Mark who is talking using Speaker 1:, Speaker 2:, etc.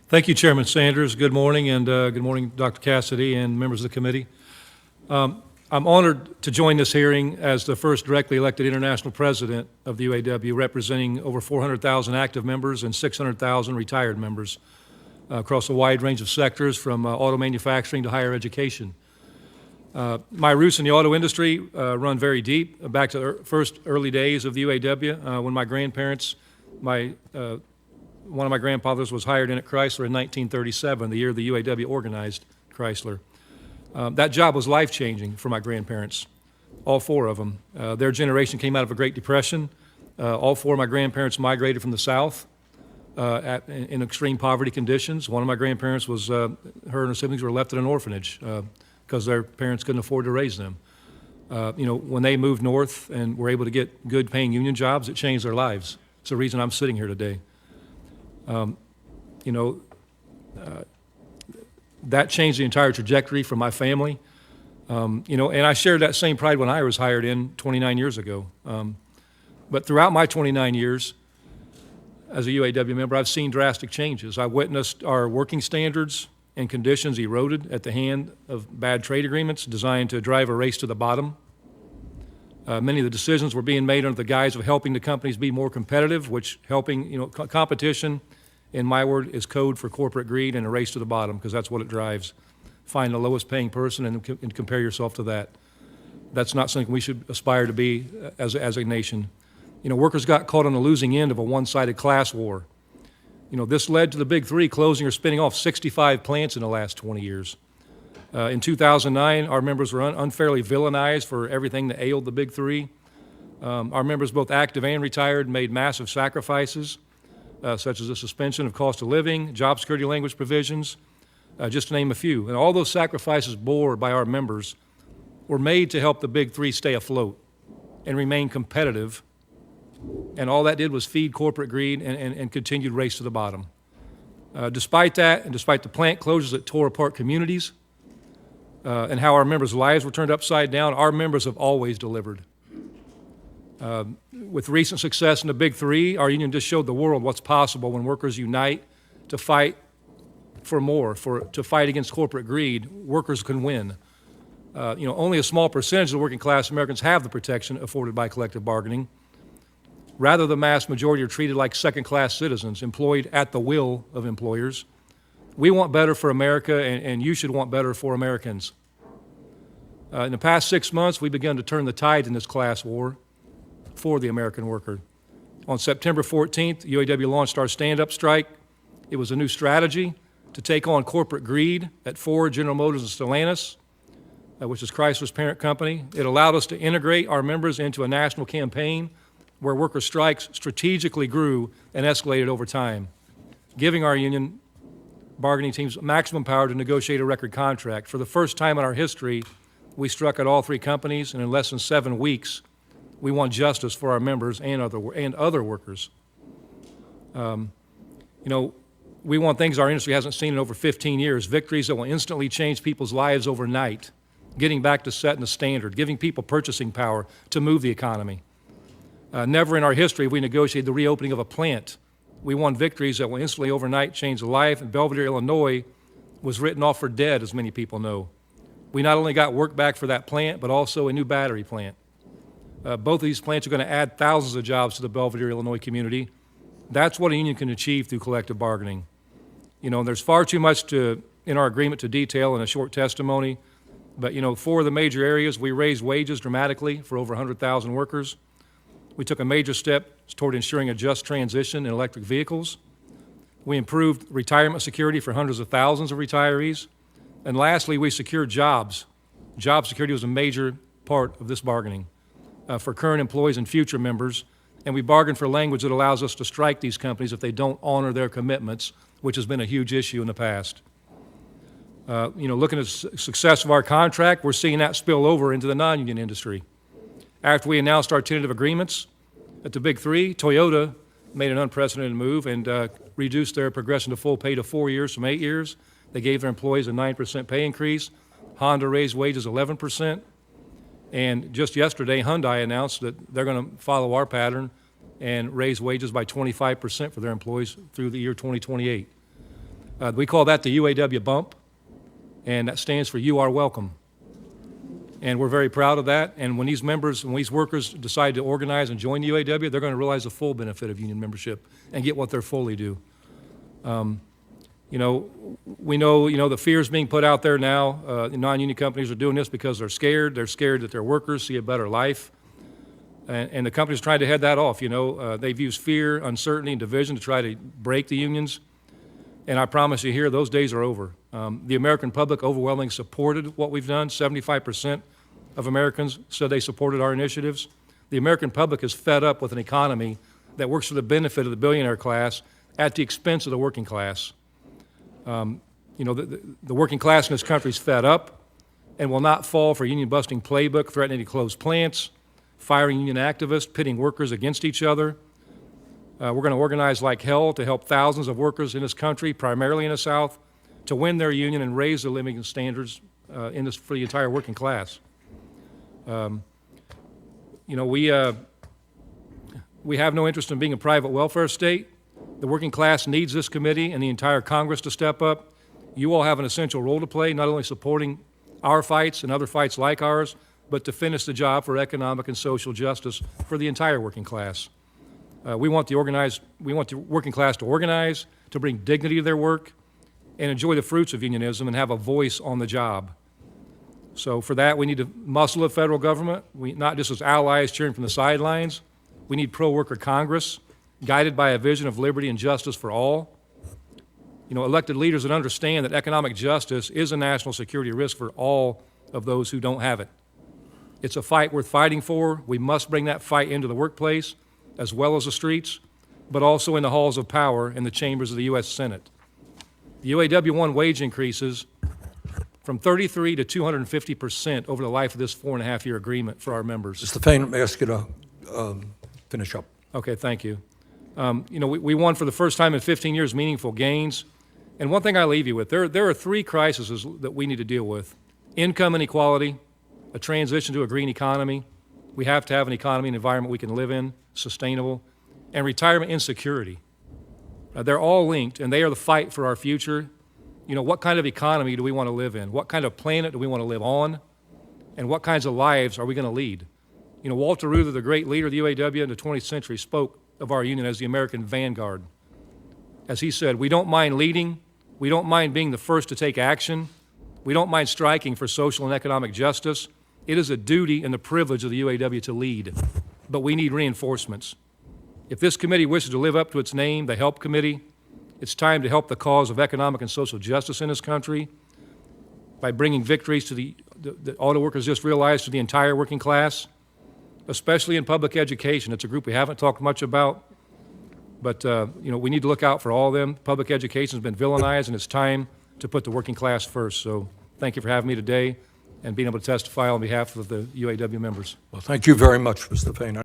Speaker 1: Thank you, Chairman Sanders. Good morning, and good morning, Dr. Cassidy and members of the committee. I'm honored to join this hearing as the first directly elected international president of the UAW, representing over 400,000 active members and 600,000 retired members across a wide range of sectors, from auto manufacturing to higher education. My roots in the auto industry run very deep, back to the first early days of the UAW, when my grandparents, one of my grandfathers was hired in at Chrysler in 1937, the year the UAW organized Chrysler. That job was life-changing for my grandparents, all four of them. Their generation came out of a Great Depression. All four of my grandparents migrated from the South in extreme poverty conditions. One of my grandparents was, her and her siblings were left in an orphanage because their parents couldn't afford to raise them. When they moved north and were able to get good paying union jobs, it changed their lives. It's the reason I'm sitting here today. That changed the entire trajectory for my family. And I shared that same pride when I was hired in 29 years ago. But throughout my 29 years as a UAW member, I've seen drastic changes. I've witnessed our working standards and conditions eroded at the hand of bad trade agreements designed to drive a race to the bottom. Many of the decisions were being made under the guise of helping the companies be more competitive, which competition, in my word, is code for corporate greed and a race to the bottom, because that's what it drives. Find the lowest paying person and compare yourself to that. That's not something we should aspire to be as a nation. Workers got caught on the losing end of a one-sided class war. This led to the big three closing or spinning off 65 plants in the last 20 years. In 2009, our members were unfairly villainized for everything that ailed the big three. Our members, both active and retired, made massive sacrifices, such as the suspension of cost of living, job security language provisions, just to name a few. And all those sacrifices bore by our members were made to help the big three stay afloat and remain competitive. And all that did was feed corporate greed and continued race to the bottom. Despite that, and despite the plant closures that tore apart communities, and how our members' lives were turned upside down, our members have always delivered. With recent success in the big three, our union just showed the world what's possible when workers unite to fight for more, to fight against corporate greed. Workers can win. Only a small percentage of the working class Americans have the protection afforded by collective bargaining. Rather, the mass majority are treated like second-class citizens, employed at the will of employers. We want better for America, and you should want better for Americans. In the past 6 months, we've begun to turn the tide in this class war for the American worker. On September 14th, UAW launched our stand-up strike. It was a new strategy to take on corporate greed at Ford, General Motors, and Stellantis, which is Chrysler's parent company. It allowed us to integrate our members into a national campaign where worker strikes strategically grew and escalated over time, giving our union bargaining teams maximum power to negotiate a record contract. For the first time in our history, we struck at all three companies, and in less than 7 weeks, we want justice for our members and other workers. We want things our industry hasn't seen in over 15 years, victories that will instantly change people's lives overnight, getting back to setting the standard, giving people purchasing power to move the economy. Never in our history have we negotiated the reopening of a plant. We won victories that will instantly overnight change the life, and Belvidere, Illinois was written off for dead, as many people know. We not only got work back for that plant, but also a new battery plant. Both of these plants are going to add thousands of jobs to the Belvidere, Illinois community. That's what a union can achieve through collective bargaining. There's far too much in our agreement to detail in a short testimony, but 4 of the major areas, we raised wages dramatically for over 100,000 workers. We took a major step toward ensuring a just transition in electric vehicles. We improved retirement security for hundreds of thousands of retirees. And lastly, we secured jobs. Job security was a major part of this bargaining for current employees and future members. And we bargained for language that allows us to strike these companies if they don't honor their commitments, which has been a huge issue in the past. Looking at the success of our contract, we're seeing that spill over into the non-union industry. After we announced our tentative agreements at the big three, Toyota made an unprecedented move and reduced their progression to full pay to 4 years from 8 years. They gave their employees a 9% pay increase. Honda raised wages 11%. And just yesterday, Hyundai announced that they're going to follow our pattern and raise wages by 25% for their employees through the year 2028. We call that the UAW bump, and that stands for You Are Welcome. And we're very proud of that. And when these workers decide to organize and join the UAW, they're going to realize the full benefit of union membership and get what they're fully due. You know, we know, the fears being put out there now. Non-union companies are doing this because they're scared. They're scared that their workers see a better life. And the companies trying to head that off. They've used fear, uncertainty, and division to try to break the unions. And I promise you here, those days are over. The American public overwhelmingly supported what we've done. 75% of Americans said they supported our initiatives. The American public is fed up with an economy that works for the benefit of the billionaire class at the expense of the working class. The working class in this country is fed up and will not fall for a union-busting playbook threatening to close plants, firing union activists, pitting workers against each other. We're going to organize like hell to help thousands of workers in this country, primarily in the South, to win their union and raise the living standards for the entire working class. We have no interest in being a private welfare state. The working class needs this committee and the entire Congress to step up. You all have an essential role to play, not only supporting our fights and other fights like ours, but to finish the job for economic and social justice for the entire working class. We want the working class to organize, to bring dignity to their work, and enjoy the fruits of unionism and have a voice on the job. So for that, we need to muscle the federal government, not just as allies cheering from the sidelines. We need pro-worker Congress, guided by a vision of liberty and justice for all. Elected leaders that understand that economic justice is a national security risk for all of those who don't have it. It's a fight worth fighting for. We must bring that fight into the workplace, as well as the streets, but also in the halls of power in the chambers of the U.S. Senate. The UAW won wage increases from 33 to 250% over the life of this 4.5-year agreement for our members.
Speaker 2: Mr. Fain, let me ask you to finish up.
Speaker 1: Okay, thank you. We won for the first time in 15 years meaningful gains. And one thing I leave you with, there are 3 crises that we need to deal with. Income inequality, a transition to a green economy. We have to have an economy and environment we can live in, sustainable, and retirement insecurity. They're all linked, and they are the fight for our future. What kind of economy do we want to live in? What kind of planet do we want to live on? And what kinds of lives are we going to lead? Walter Reuther, the great leader of the UAW in the 20th century, spoke of our union as the American vanguard. As he said, we don't mind leading. We don't mind being the first to take action. We don't mind striking for social and economic justice. It is a duty and the privilege of the UAW to lead, but we need reinforcements. If this committee wishes to live up to its name, the HELP Committee, it's time to help the cause of economic and social justice in this country by bringing victories to the auto workers just realized to the entire working class, especially in public education. It's a group we haven't talked much about, but we need to look out for all of them. Public education has been villainized, and it's time to put the working class first. So thank you for having me today and being able to testify on behalf of the UAW members.
Speaker 2: Well, thank you very much, Mr. Fain.